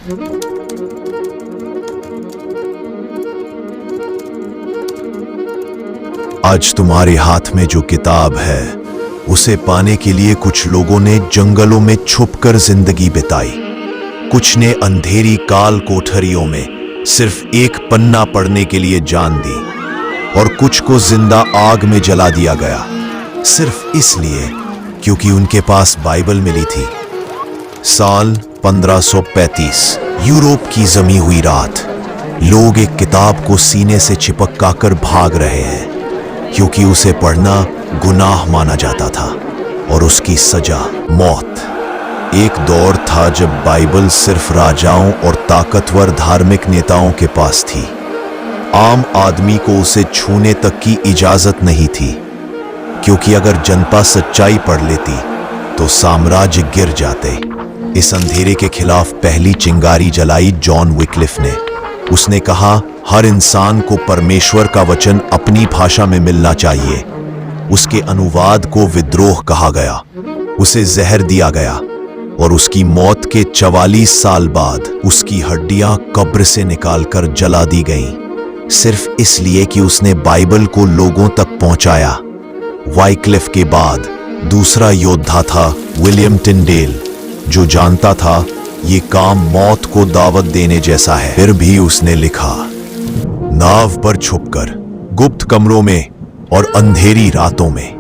आज तुम्हारे हाथ में जो किताब है उसे पाने के लिए कुछ लोगों ने जंगलों में छुपकर जिंदगी बिताई। कुछ ने अंधेरी काल कोठरियों में सिर्फ एक पन्ना पढ़ने के लिए जान दी और कुछ को जिंदा आग में जला दिया गया सिर्फ इसलिए क्योंकि उनके पास बाइबल मिली थी। साल 1535, यूरोप की जमी हुई रात। लोग एक किताब को सीने से चिपका कर भाग रहे हैं क्योंकि उसे पढ़ना गुनाह माना जाता था और उसकी सजा मौत। एक दौर था जब बाइबल सिर्फ राजाओं और ताकतवर धार्मिक नेताओं के पास थी। आम आदमी को उसे छूने तक की इजाजत नहीं थी क्योंकि अगर जनता सच्चाई पढ़ लेती तो साम्राज्य गिर जाते। इस अंधेरे के खिलाफ पहली चिंगारी जलाई जॉन विक्लिफ ने। उसने कहा, हर इंसान को परमेश्वर का वचन अपनी भाषा में मिलना चाहिए। उसके अनुवाद को विद्रोह कहा गया, उसे जहर दिया गया और उसकी मौत के 44 साल बाद उसकी हड्डियां कब्र से निकालकर जला दी गईं, सिर्फ इसलिए कि उसने बाइबल को लोगों तक पहुंचाया। वाइक्लिफ के बाद दूसरा योद्धा था विलियम टिंडेल, जो जानता था ये काम मौत को दावत देने जैसा है। फिर भी उसने लिखा, नाव पर छुपकर, गुप्त कमरों में और अंधेरी रातों में।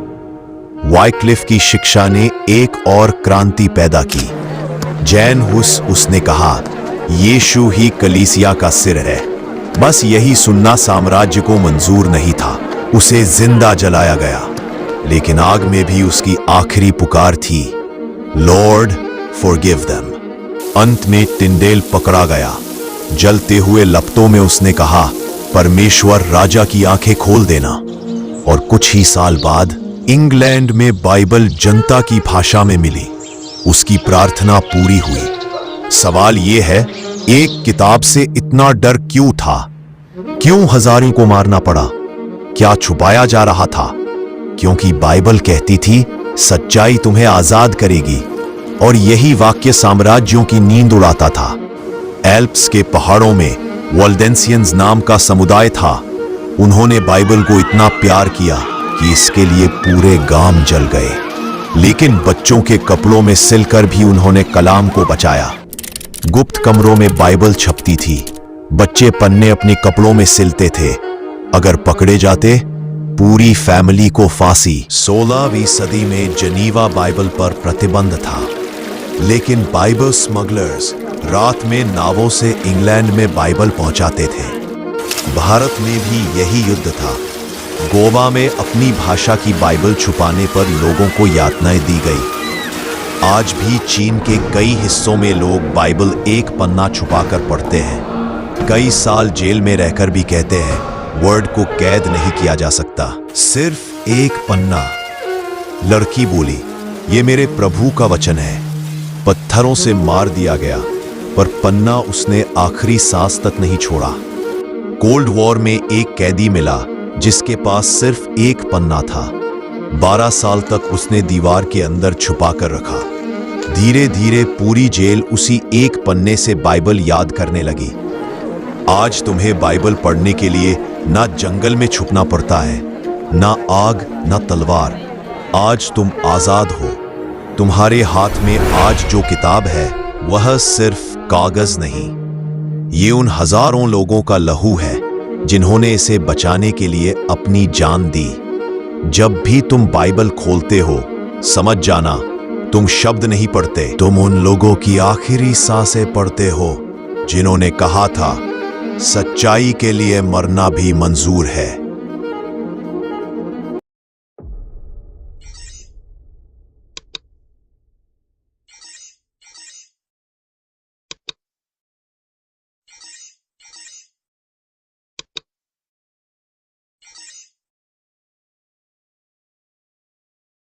वाइक्लिफ की शिक्षा ने एक और क्रांति पैदा की। जैन हुस उसने कहा, यीशु ही कलीसिया का सिर है। बस यही सुनना साम्राज्य को मंजूर नहीं था। उसे जिंदा जलाया गया, लेकिन आग में भी उसकी आखिरी पुकार थी, लॉर्ड फॉरगिव देम। अंत में टिंडेल पकड़ा गया। जलते हुए लपटों में उसने कहा, परमेश्वर राजा की आंखें खोल देना। और कुछ ही साल बाद इंग्लैंड में बाइबल जनता की भाषा में मिली। उसकी प्रार्थना पूरी हुई। सवाल यह है, एक किताब से इतना डर क्यों था? क्यों हजारों को मारना पड़ा? क्या छुपाया जा रहा था? क्योंकि बाइबल कहती थी, सच्चाई तुम्हें आजाद करेगी। और यही वाक्य साम्राज्यों की नींद उड़ाता था। एल्प्स के पहाड़ों में वॉल्डेंसियंस नाम का समुदाय था। उन्होंने बाइबल को इतना प्यार किया कि इसके लिए पूरे गांव जल गए। लेकिन बच्चों के कपड़ों में सिलकर भी उन्होंने कलाम को बचाया। गुप्त कमरों में बाइबल छपती थी। बच्चे पन्ने अपने कपड़ों में सिलते थे। अगर पकड़े जाते, पूरी फैमिली को फांसी। 16वीं सदी में जनीवा बाइबल पर प्रतिबंध था, लेकिन बाइबल स्मगलर्स रात में नावों से इंग्लैंड में बाइबल पहुंचाते थे। भारत में भी यही युद्ध था। गोवा में अपनी भाषा की बाइबल छुपाने पर लोगों को यातनाएं दी गई। आज भी चीन के कई हिस्सों में लोग बाइबल एक पन्ना छुपाकर पढ़ते हैं। कई साल जेल में रहकर भी कहते हैं, वर्ड को कैद नहीं किया जा सकता, सिर्फ एक पन्ना। लड़की बोली, ये मेरे प्रभु का वचन है। पत्थरों से मार दिया गया, पर पन्ना उसने आखिरी सांस तक नहीं छोड़ा। कोल्ड वॉर में एक कैदी मिला जिसके पास सिर्फ एक पन्ना था। 12 साल तक उसने दीवार के अंदर छुपा कर रखा। धीरे धीरे पूरी जेल उसी एक पन्ने से बाइबल याद करने लगी। आज तुम्हें बाइबल पढ़ने के लिए ना जंगल में छुपना पड़ता है, ना आग, ना तलवार। आज तुम आजाद हो। तुम्हारे हाथ में आज जो किताब है वह सिर्फ कागज नहीं, ये उन हजारों लोगों का लहू है जिन्होंने इसे बचाने के लिए अपनी जान दी। जब भी तुम बाइबल खोलते हो, समझ जाना, तुम शब्द नहीं पढ़ते, तुम उन लोगों की आखिरी सांसें पढ़ते हो जिन्होंने कहा था, सच्चाई के लिए मरना भी मंजूर है।